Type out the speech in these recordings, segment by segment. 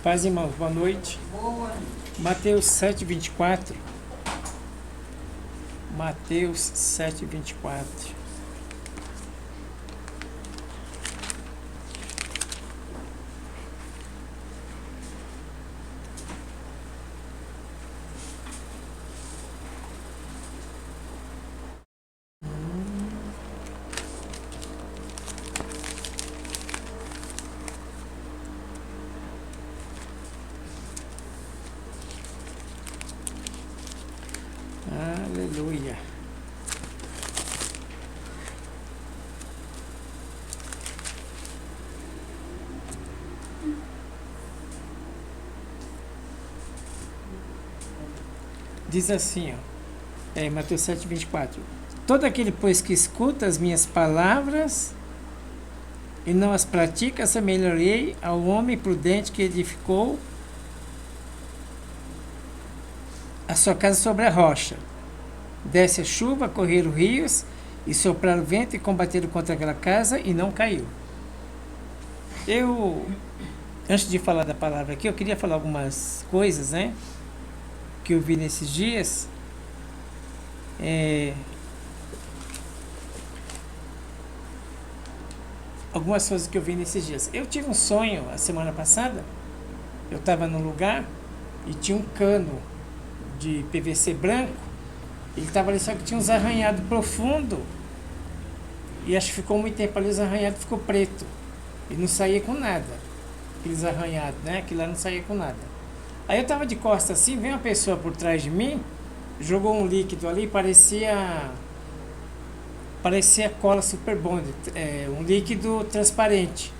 Paz, irmãos, boa noite. Mateus 7:24. Mateus 7:24. Aleluia. Diz assim, Mateus 7:24. Todo aquele, pois, que escuta as minhas palavras e não as pratica, assemelharei ao homem prudente que edificou a sua casa sobre a rocha. Desce a chuva, correram rios, e sopraram o vento e combateram contra aquela casa, e não caiu. Antes de falar da palavra aqui, eu queria falar algumas coisas, né, que eu vi nesses dias. Algumas coisas que eu vi nesses dias. Eu tive um sonho, a semana passada, eu estava num lugar, e tinha um cano de PVC branco. Ele estava ali, só que tinha uns arranhados profundos. E acho que ficou muito tempo ali, os arranhados ficou preto. E não saía com nada. Aqueles arranhados, né? Aquilo lá não saía com nada. Aí eu estava de costas assim, veio uma pessoa por trás de mim, jogou um líquido ali, parecia cola Super Bond, um líquido transparente.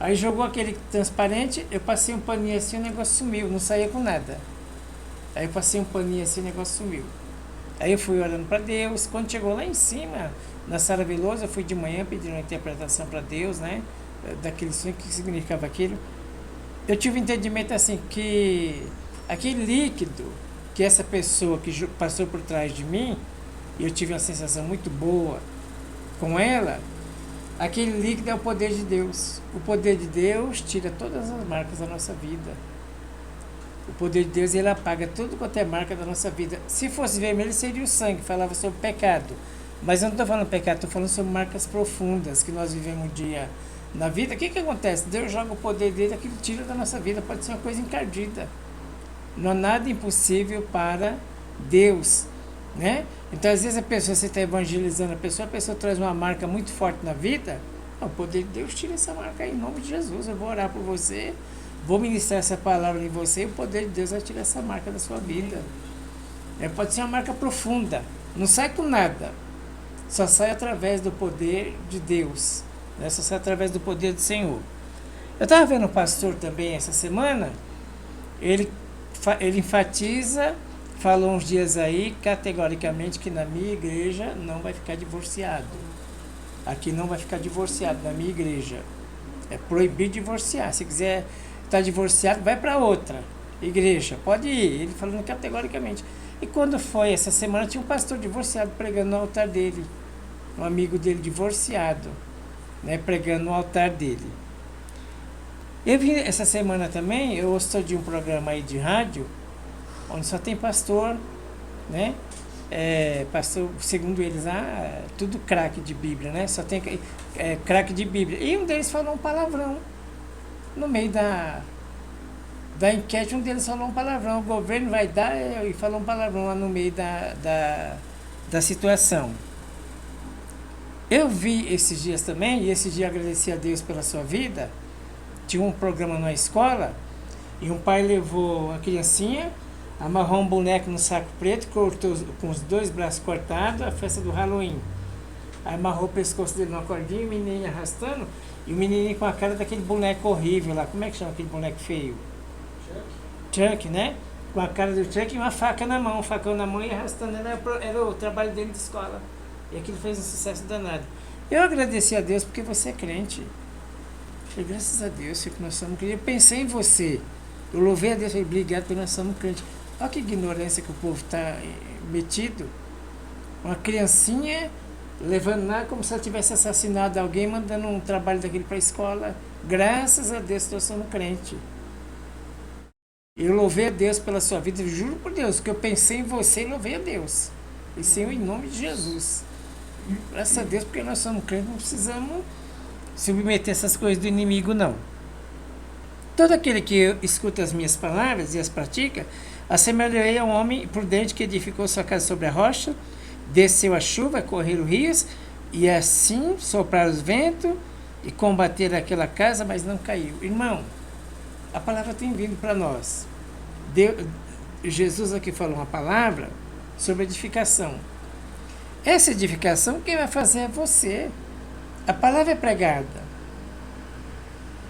Aí jogou aquele transparente, eu passei um paninho assim, o negócio sumiu, não saía com nada. Aí eu passei um paninho assim, o negócio sumiu. Aí eu fui orando para Deus. Quando chegou lá em cima, na Sara Veloso, eu fui de manhã pedindo uma interpretação para Deus, né? Daquele sonho, o que significava aquilo. Eu tive um entendimento assim, que aquele líquido que essa pessoa que passou por trás de mim, e eu tive uma sensação muito boa com ela, aquele líquido é o poder de Deus. O poder de Deus tira todas as marcas da nossa vida. O poder de Deus, ele apaga tudo quanto é marca da nossa vida. Se fosse vermelho, seria o sangue, falava sobre pecado. Mas eu não estou falando pecado, estou falando sobre marcas profundas que nós vivemos um dia na vida. O que acontece? Deus joga o poder dele, aquilo tira da nossa vida. Pode ser uma coisa encardida. Não há nada impossível para Deus, né? Então, às vezes, você está evangelizando a pessoa traz uma marca muito forte na vida. O poder de Deus tira essa marca aí, em nome de Jesus. Eu vou orar por você, vou ministrar essa palavra em você, e o poder de Deus vai tirar essa marca da sua vida. Pode ser uma marca profunda, não sai com nada, só sai através do poder de Deus, né? Só sai através do poder do Senhor. Eu estava vendo um pastor também essa semana, ele enfatiza, falou uns dias aí, categoricamente, que na minha igreja não vai ficar divorciado. Aqui não vai ficar divorciado, na minha igreja. É proibido divorciar. Se quiser estar divorciado, vai para outra igreja, pode ir. Ele falando categoricamente. E quando foi essa semana, tinha um pastor divorciado pregando no altar dele, um amigo dele divorciado, né, pregando no altar dele. Eu vi essa semana também, eu estou de um programa aí de rádio, onde só tem pastor, né? Pastor, segundo eles lá, tudo craque de Bíblia, né? Só tem craque de Bíblia. E um deles falou um palavrão no meio da enquete. Um deles falou um palavrão, o governo vai dar, e falou um palavrão lá no meio da situação. Eu vi esses dias também, e esse dia agradeci a Deus pela sua vida. Tinha um programa na escola, e um pai levou a criancinha, amarrou um boneco no saco preto, cortou com os 2 braços cortados, a festa do Halloween. Aí amarrou o pescoço dele numa cordinha, o menininho arrastando, e o menininho com a cara daquele boneco horrível lá. Como é que chama aquele boneco feio? Chuck, né? Com a cara do Chuck e uma faca na mão, um facão na mão, e arrastando. Era o trabalho dele de escola. E aquilo fez um sucesso danado. Eu agradeci a Deus porque você é crente. Falei, graças a Deus, que nós somos crentes. Eu pensei em você. Eu louvei a Deus, falei, obrigado porque nós somos crentes. Olha que ignorância que o povo está metido. Uma criancinha levando lá como se ela tivesse assassinado alguém, mandando um trabalho daquele para a escola. Graças a Deus, nós somos crentes. Eu louvei a Deus pela sua vida, eu juro por Deus, que eu pensei em você e louvei a Deus. E Senhor, em nome de Jesus. Graças a Deus, porque nós somos crentes, não precisamos submeter essas coisas do inimigo, não. Todo aquele que escuta as minhas palavras e as pratica, assemelhei a um homem prudente que edificou sua casa sobre a rocha, desceu a chuva, correram rios, e assim sopraram os ventos e combateram aquela casa, mas não caiu. Irmão, a palavra tem vindo para nós. Jesus aqui falou uma palavra sobre edificação. Essa edificação, quem vai fazer é você. A palavra é pregada.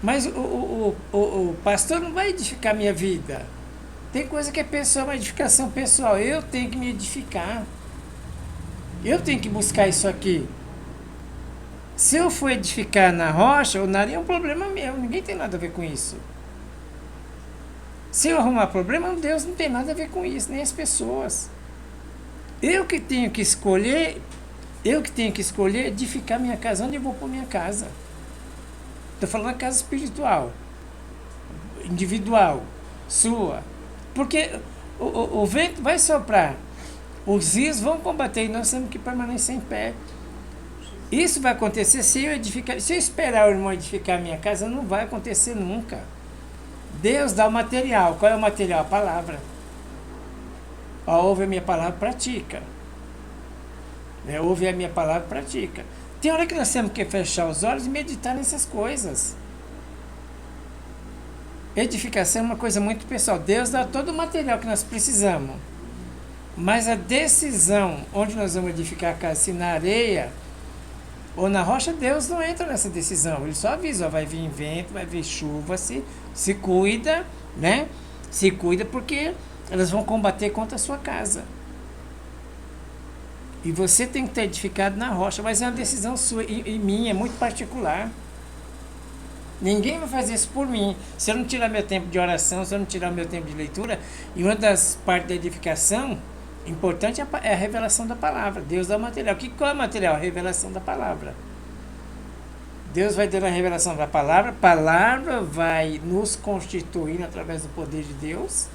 Mas o pastor não vai edificar a minha vida. Tem coisa que é pessoal, uma edificação pessoal. Eu tenho que me edificar. Eu tenho que buscar isso aqui. Se eu for edificar na rocha ou na areia, é um problema meu. Ninguém tem nada a ver com isso. Se eu arrumar problema, Deus não tem nada a ver com isso, nem as pessoas. Eu que tenho que escolher edificar minha casa. Onde eu vou pôr minha casa? Estou falando da casa espiritual, individual, sua. Porque o vento vai soprar, os rios vão combater e nós temos que permanecer em pé. Isso vai acontecer se eu edificar. Se eu esperar o irmão edificar a minha casa, não vai acontecer nunca. Deus dá o material. Qual é o material? A palavra. Ouve a minha palavra, pratica. Ouve a minha palavra, pratica. Tem hora que nós temos que fechar os olhos e meditar nessas coisas. Edificação é uma coisa muito pessoal. Deus dá todo o material que nós precisamos. Mas a decisão, onde nós vamos edificar a casa, se na areia ou na rocha, Deus não entra nessa decisão. Ele só avisa, vai vir vento, vai vir chuva, se cuida, né? Se cuida porque elas vão combater contra a sua casa. E você tem que estar edificado na rocha, mas é uma decisão sua e minha, é muito particular. Ninguém vai fazer isso por mim. Se eu não tirar meu tempo de oração, se eu não tirar meu tempo de leitura, e uma das partes da edificação importante é a revelação da palavra. Deus dá o material. Qual é o material? A revelação da palavra. Deus vai dando a revelação da palavra, a palavra vai nos constituindo através do poder de Deus,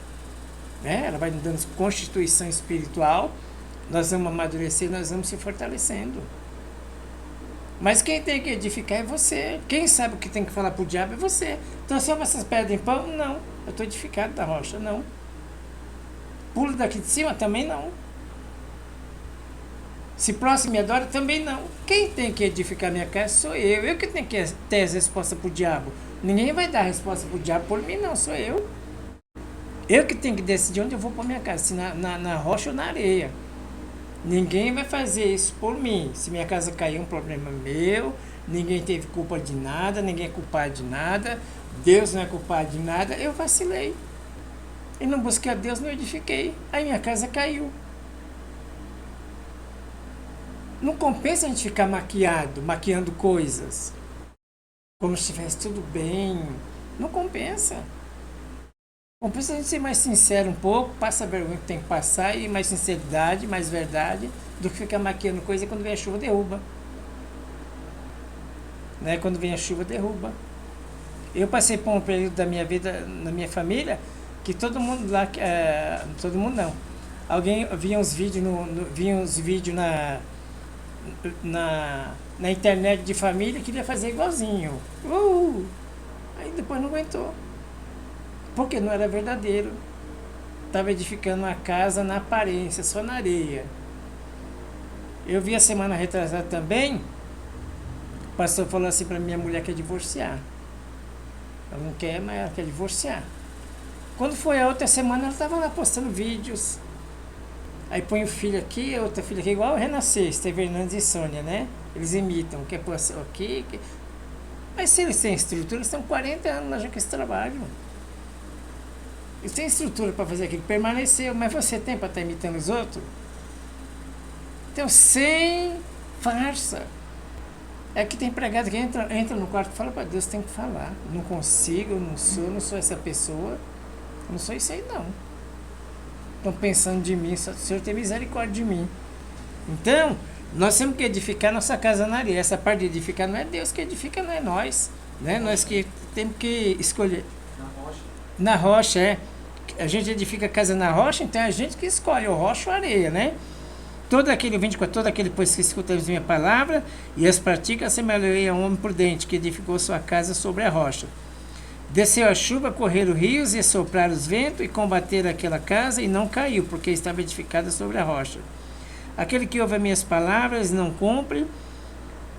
né? Ela vai nos dando constituição espiritual, nós vamos amadurecer, nós vamos se fortalecendo. Mas quem tem que edificar é você. Quem sabe o que tem que falar para o diabo é você. Então, se essas pedras em pão, não. Eu estou edificado da rocha, não. Pulo daqui de cima, também não. Se próximo me adora, também não. Quem tem que edificar minha casa sou eu. Eu que tenho que ter as respostas para o diabo. Ninguém vai dar a resposta para o diabo por mim, não. Sou eu. Eu que tenho que decidir onde eu vou pôr minha casa. Se na rocha ou na areia. Ninguém vai fazer isso por mim. Se minha casa cair, é um problema meu. Ninguém teve culpa de nada. Ninguém é culpado de nada. Deus não é culpado de nada. Eu vacilei. E não busquei a Deus, não edifiquei. Aí minha casa caiu. Não compensa a gente ficar maquiando coisas. Como se estivesse tudo bem. Não compensa. Compensa a gente ser mais sincero um pouco, passa a vergonha que tem que passar, e mais sinceridade, mais verdade, do que ficar maquiando coisa e quando vem a chuva derruba. Né? Quando vem a chuva derruba. Eu passei por um período da minha vida, na minha família, que todo mundo lá, todo mundo não. Alguém via uns vídeos na internet de família e queria fazer igualzinho. Aí depois não aguentou. Porque não era verdadeiro. Estava edificando uma casa na aparência, só na areia. Eu vi a semana retrasada também, o pastor falou assim para minha mulher que quer divorciar. Ela não quer, mas ela quer divorciar. Quando foi a outra semana, ela estava lá postando vídeos. Aí põe o filho aqui, a outra filha aqui, igual o Renascer, Esteve Hernandes e Sônia, né? Eles imitam, quer pôr aqui. Mas se eles têm estrutura, eles estão 40 anos lá já com esse trabalho. Eles têm estrutura para fazer aquilo, permaneceu, mas você tem para estar imitando os outros? Então, sem farsa. É que tem pregado que entra no quarto e fala para Deus, tem que falar. Não consigo, eu não sou essa pessoa. Eu não sou isso aí, não. Estão pensando de mim, só o Senhor tem misericórdia de mim. Então, nós temos que edificar nossa casa na areia. Essa parte de edificar não é Deus que edifica, não é nós. Né? Nós que temos que escolher. Na rocha, A gente edifica a casa na rocha, então é a gente que escolhe o rocha ou a areia, né? Todo aquele 24, todo aquele pois que escuta a minha palavra e as pratica, assemelhei a um homem prudente que edificou sua casa sobre a rocha. Desceu a chuva, correram rios e sopraram os ventos e combateram aquela casa e não caiu, porque estava edificada sobre a rocha. Aquele que ouve as minhas palavras e não cumpre,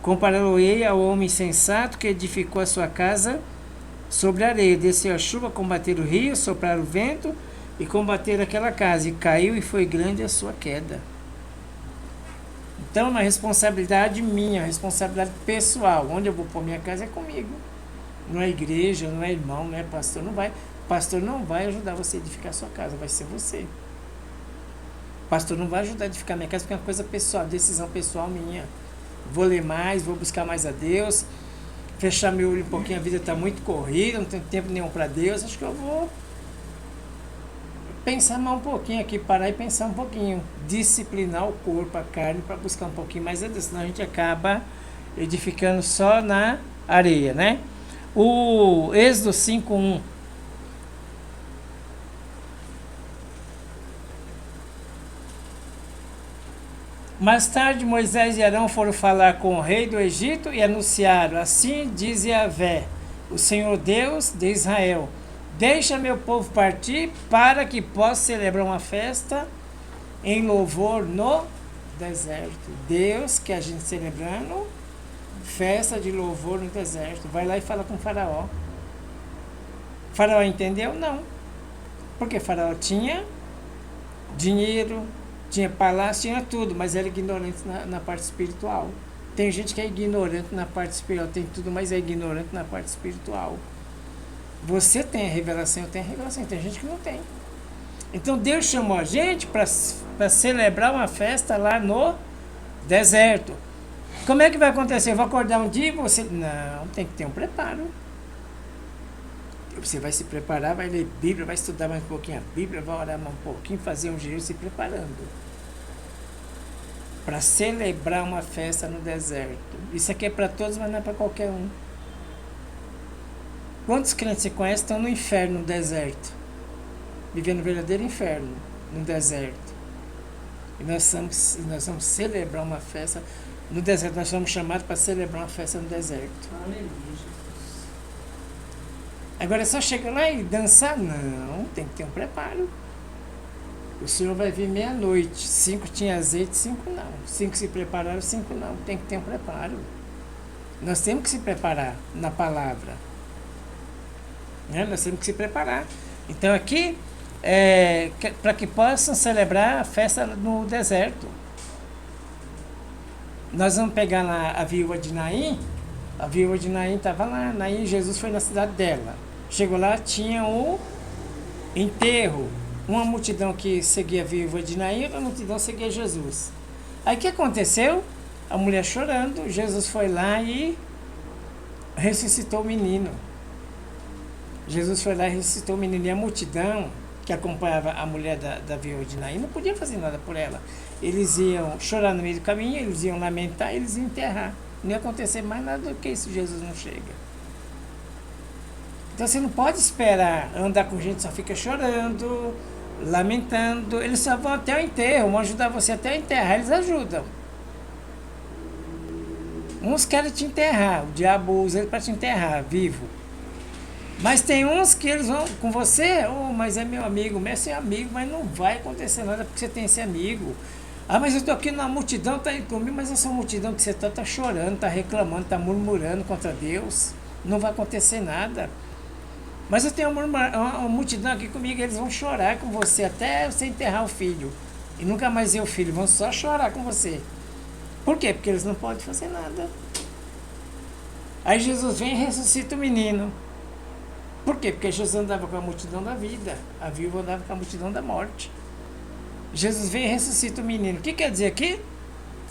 compará-lo-ei ao homem sensato que edificou a sua casa sobre a areia. Desceu a chuva, combateram o rio, sopraram o vento e combateram aquela casa, e caiu e foi grande a sua queda. Então é uma responsabilidade minha, responsabilidade pessoal. Onde eu vou pôr minha casa é comigo. Não é igreja, não é irmão, não é pastor, não vai. Pastor não vai ajudar você a edificar a sua casa, vai ser você. Pastor não vai ajudar a edificar minha casa porque é uma coisa pessoal, decisão pessoal minha. Vou ler mais, vou buscar mais a Deus, fechar meu olho um pouquinho, a vida está muito corrida, não tenho tempo nenhum para Deus, acho que eu vou pensar mais um pouquinho aqui, parar e pensar um pouquinho, disciplinar o corpo, a carne, para buscar um pouquinho mais a Deus, senão a gente acaba edificando só na areia, né? O Êxodo 5:1. Mais tarde, Moisés e Arão foram falar com o rei do Egito e anunciaram: assim diz Yahvé, o Senhor Deus de Israel: deixa meu povo partir para que possa celebrar uma festa em louvor no deserto. Deus que a gente celebrando festa de louvor no deserto. Vai lá e fala com o faraó. Faraó entendeu? Não. Porque faraó tinha dinheiro, tinha palácio, tinha tudo, mas era ignorante na parte espiritual. Tem gente que é ignorante na parte espiritual, tem tudo, mas é ignorante na parte espiritual. Você tem a revelação, eu tenho a revelação, tem gente que não tem. Então Deus chamou a gente para celebrar uma festa lá no deserto. Como é que vai acontecer? Eu vou acordar um dia e você... Não, tem que ter um preparo. Você vai se preparar, vai ler Bíblia, vai estudar mais um pouquinho a Bíblia, vai orar mais um pouquinho, fazer um jejum, se preparando para celebrar uma festa no deserto. Isso aqui é para todos, mas não é para qualquer um. Quantos crentes você conhece estão no inferno, no deserto? Vivendo um verdadeiro inferno, no deserto. E nós vamos celebrar uma festa no deserto. Nós somos chamados para celebrar uma festa no deserto. Aleluia. Agora é só chegar lá e dançar? Não, tem que ter um preparo. O Senhor vai vir meia-noite. 5 tinha azeite, 5 não. 5 se prepararam, 5 não. Tem que ter um preparo. Nós temos que se preparar na palavra. Né? Nós temos que se preparar. Então aqui, para que possam celebrar a festa no deserto. Nós vamos pegar lá a viúva de Naim. A viúva de Naim estava lá. Naim, Jesus foi na cidade dela. Chegou lá, tinha o enterro. Uma multidão que seguia a viúva de Naim, outra multidão seguia Jesus. Aí o que aconteceu? A mulher chorando, Jesus foi lá e ressuscitou o menino. Jesus foi lá e ressuscitou o menino. E a multidão que acompanhava a mulher da viúva de Naim não podia fazer nada por ela. Eles iam chorar no meio do caminho, eles iam lamentar, eles iam enterrar. Não ia acontecer mais nada do que isso, Jesus não chega. Então você não pode esperar andar com gente que só fica chorando, lamentando. Eles só vão até o enterro, vão ajudar você até o enterrar, eles ajudam. Uns querem te enterrar, o diabo usa ele para te enterrar, vivo. Mas tem uns que eles vão com você, mas é meu amigo, é seu amigo, mas não vai acontecer nada porque você tem esse amigo. Ah, mas eu estou aqui na multidão, está aí comigo, mas essa multidão que você está chorando, está reclamando, está murmurando contra Deus. Não vai acontecer nada. Mas eu tenho uma multidão aqui comigo, eles vão chorar com você até você enterrar o filho. E nunca mais ver o filho, vão só chorar com você. Por quê? Porque eles não podem fazer nada. Aí Jesus vem e ressuscita o menino. Por quê? Porque Jesus andava com a multidão da vida, a viúva andava com a multidão da morte. Jesus vem e ressuscita o menino. O que quer dizer aqui?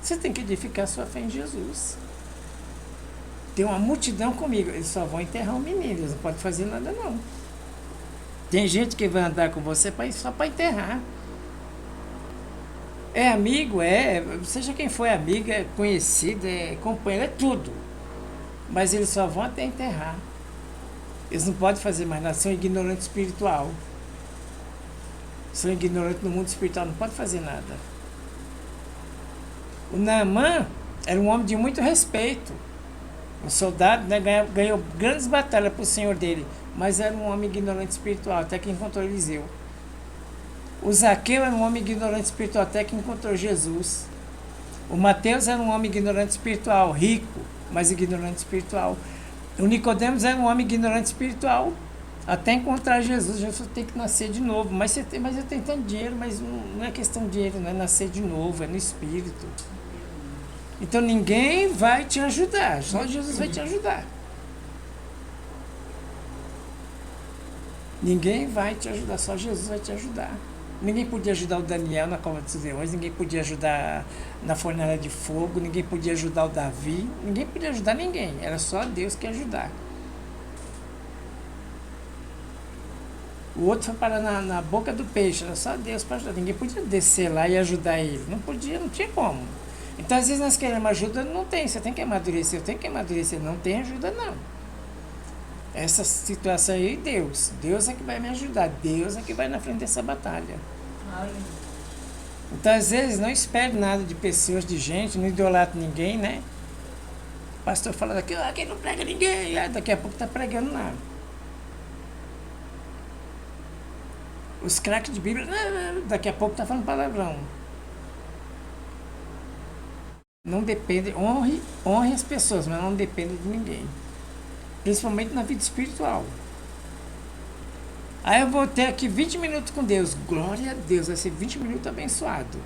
Você tem que edificar sua fé em Jesus. Tem uma multidão comigo, eles só vão enterrar o menino, eles não podem fazer nada não. Tem gente que vai andar com você só para enterrar. É amigo, seja quem for amigo, é conhecido, é companheiro, é tudo. Mas eles só vão até enterrar. Eles não podem fazer mais nada, são ignorantes espiritual. são ignorantes no mundo espiritual, não pode fazer nada. O Naamã era um homem de muito respeito. Um soldado, né, ganhou grandes batalhas para o senhor dele, mas era um homem ignorante espiritual, até que encontrou Eliseu. O Zaqueu era um homem ignorante espiritual, até que encontrou Jesus. O Mateus era um homem ignorante espiritual, rico, mas ignorante espiritual. O Nicodemos era um homem ignorante espiritual, até encontrar Jesus. Jesus tem que nascer de novo. Mas eu tenho tanto dinheiro, mas não é questão de dinheiro, não é nascer de novo, é no espírito. Então ninguém vai te ajudar, só Jesus vai te ajudar. Ninguém vai te ajudar, só Jesus vai te ajudar. Ninguém podia ajudar o Daniel na cova dos leões, ninguém podia ajudar na fornalha de fogo, ninguém podia ajudar o Davi, ninguém podia ajudar ninguém, era só Deus que ia ajudar. O outro foi parar na boca do peixe, era só Deus para ajudar, ninguém podia descer lá e ajudar ele, não podia, não tinha como. Então às vezes nós queremos ajuda, não tem, você tem que amadurecer, eu tenho que amadurecer, não tem ajuda não. Essa situação aí, Deus é que vai me ajudar, Deus é que vai na frente dessa batalha. Então às vezes não espere nada de pessoas, de gente, não idolatre ninguém, né? O pastor fala daqui, aqui não prega ninguém, daqui a pouco está pregando nada. Os craques de Bíblia, daqui a pouco está falando palavrão. Não depende, honre as pessoas, mas não depende de ninguém. Principalmente na vida espiritual. Aí eu vou ter aqui 20 minutos com Deus. Glória a Deus, vai ser 20 minutos abençoado.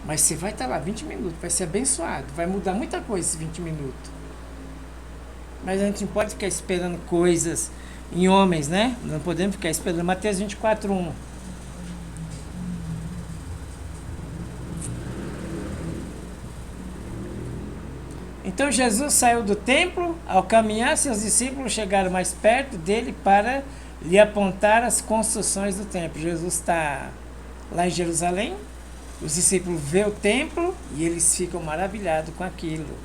Mas você vai estar lá 20 minutos, vai ser abençoado. Vai mudar muita coisa esses 20 minutos. Mas a gente não pode ficar esperando coisas em homens, né? Não podemos ficar esperando. Mateus 24:1. Então Jesus saiu do templo, ao caminhar, seus discípulos chegaram mais perto dele para lhe apontar as construções do templo. Jesus está lá em Jerusalém, os discípulos vêem o templo e eles ficam maravilhados com aquilo.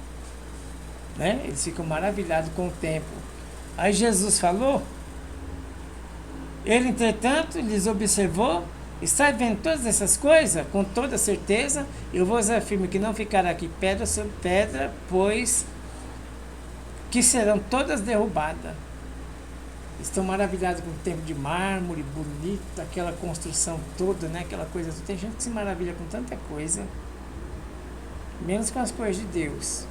Né? Eles ficam maravilhados com o templo. Aí Jesus falou, ele entretanto lhes observou, está vendo todas essas coisas? Com toda certeza, eu vos afirmo que não ficará aqui pedra sobre pedra, pois que serão todas derrubadas. Estão maravilhados com o templo de mármore, bonito, aquela construção toda, né? Aquela coisa. Tem gente que se maravilha com tanta coisa, menos com as coisas de Deus.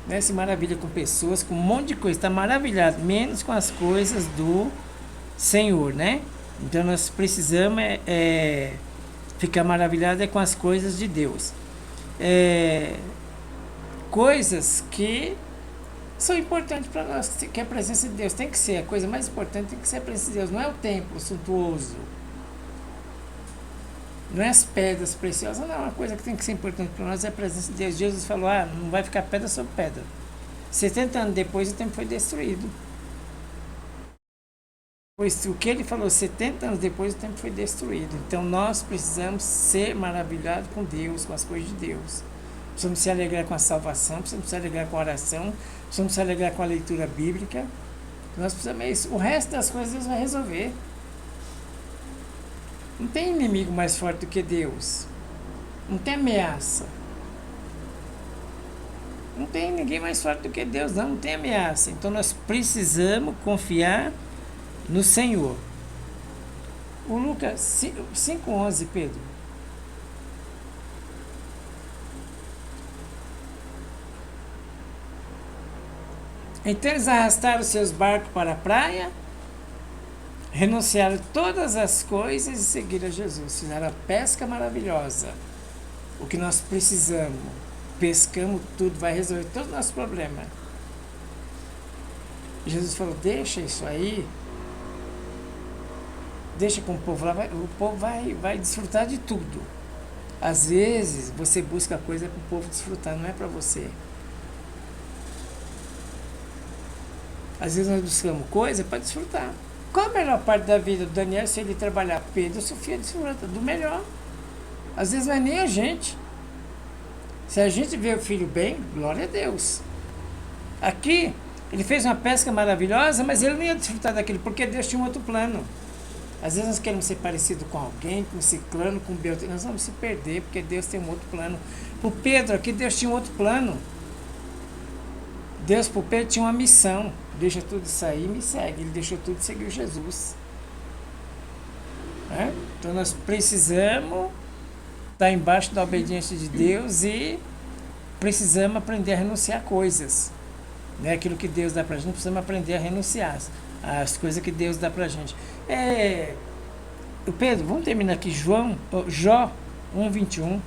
Né? Se maravilha com pessoas, com um monte de coisa, está maravilhado, menos com as coisas do Senhor, né? Então nós precisamos ficar maravilhados com as coisas de Deus. Coisas que são importantes para nós, que é a presença de Deus. Tem que ser, a coisa mais importante tem que ser a presença de Deus. Não é o templo suntuoso. Não é as pedras preciosas, não. A coisa que tem que ser importante para nós é a presença de Deus. Jesus falou, não vai ficar pedra sobre pedra. 70 anos depois o templo foi destruído. Pois o que ele falou, 70 anos depois o templo foi destruído. Então nós precisamos ser maravilhados com Deus, com as coisas de Deus. Precisamos se alegrar com a salvação, precisamos se alegrar com a oração, precisamos se alegrar com a leitura bíblica. Nós precisamos isso. O resto das coisas Deus vai resolver. Não tem inimigo mais forte do que Deus. Não tem ameaça. Não tem ninguém mais forte do que Deus, não tem ameaça. Então nós precisamos confiar no Senhor. O Lucas 5:11, Pedro. Então eles arrastaram seus barcos para a praia, renunciaram todas as coisas e seguiram a Jesus. Fizeram a pesca maravilhosa. O que nós precisamos. Pescamos tudo, vai resolver todos os nossos problemas. Jesus falou, deixa isso aí. Deixa com o povo lá, o povo vai desfrutar de tudo. Às vezes você busca coisa para o povo desfrutar, não é para você. Às vezes nós buscamos coisa para desfrutar. Qual a melhor parte da vida do Daniel se ele trabalhar? Pedro e Sofia desfrutam do melhor. Às vezes não é nem a gente. Se a gente vê o filho bem, glória a Deus. Aqui, ele fez uma pesca maravilhosa, mas ele não ia desfrutar daquilo, porque Deus tinha um outro plano. Às vezes nós queremos ser parecido com alguém, com ciclano, com Beltrano. Nós vamos se perder, porque Deus tem um outro plano. Para o Pedro aqui, Deus tinha um outro plano. Deus para o Pedro tinha uma missão. Deixa tudo isso aí e me segue. Ele deixou tudo e seguiu Jesus. Então nós precisamos estar embaixo da obediência de Deus e precisamos aprender a renunciar a coisas. Aquilo que Deus dá pra gente, precisamos aprender a renunciar as coisas que Deus dá pra gente. Pedro, vamos terminar aqui. Jó 1:21.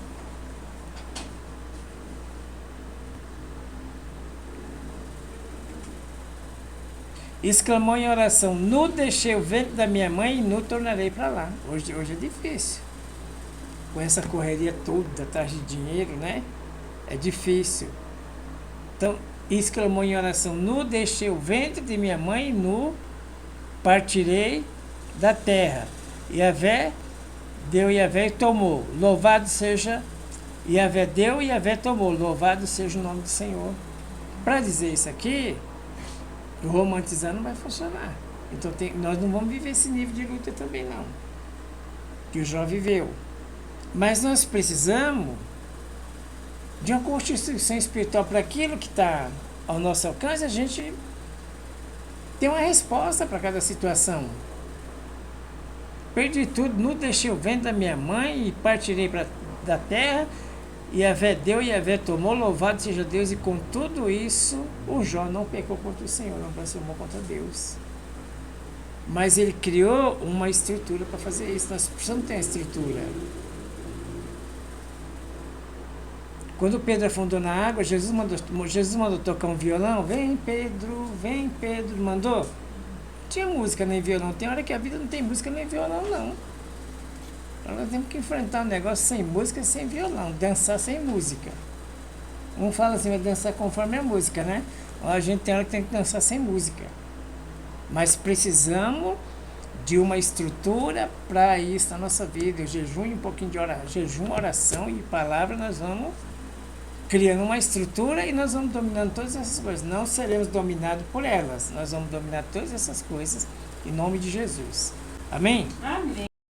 Exclamou em oração: nu deixei o ventre da minha mãe e nu tornarei para lá. Hoje é difícil. Com essa correria toda atrás de dinheiro, né? É difícil. Então, exclamou em oração: nu deixei o ventre de minha mãe e nu partirei da terra. Yahvé deu, Yahvé tomou. Louvado seja Yahvé deu, Yahvé tomou. Louvado seja o nome do Senhor. Para dizer isso aqui, o romantizar não vai funcionar. Então nós não vamos viver esse nível de luta também não. Que o Jó viveu. Mas nós precisamos de uma constituição espiritual para aquilo que está ao nosso alcance. A gente tem uma resposta para cada situação. Perdi tudo, não deixei o ventre da minha mãe e partirei da terra. Yahvé deu, Yahvé tomou, louvado seja Deus. E com tudo isso, o Jó não pecou contra o Senhor, não blasfemou contra Deus. Mas ele criou uma estrutura para fazer isso. Nós precisamos ter uma estrutura. Quando Pedro afundou na água, Jesus mandou tocar um violão. Vem Pedro, mandou. Não tinha música nem violão. Tem hora que a vida não tem música nem violão, não. Então nós temos que enfrentar um negócio sem música e sem violão. Dançar sem música. Um fala assim, vai dançar conforme a música, né? A gente tem hora que tem que dançar sem música. Mas precisamos de uma estrutura para isso na nossa vida. O jejum e um pouquinho de oração. Jejum, oração e palavra, nós vamos criando uma estrutura e nós vamos dominando todas essas coisas. Não seremos dominados por elas. Nós vamos dominar todas essas coisas em nome de Jesus. Amém? Amém.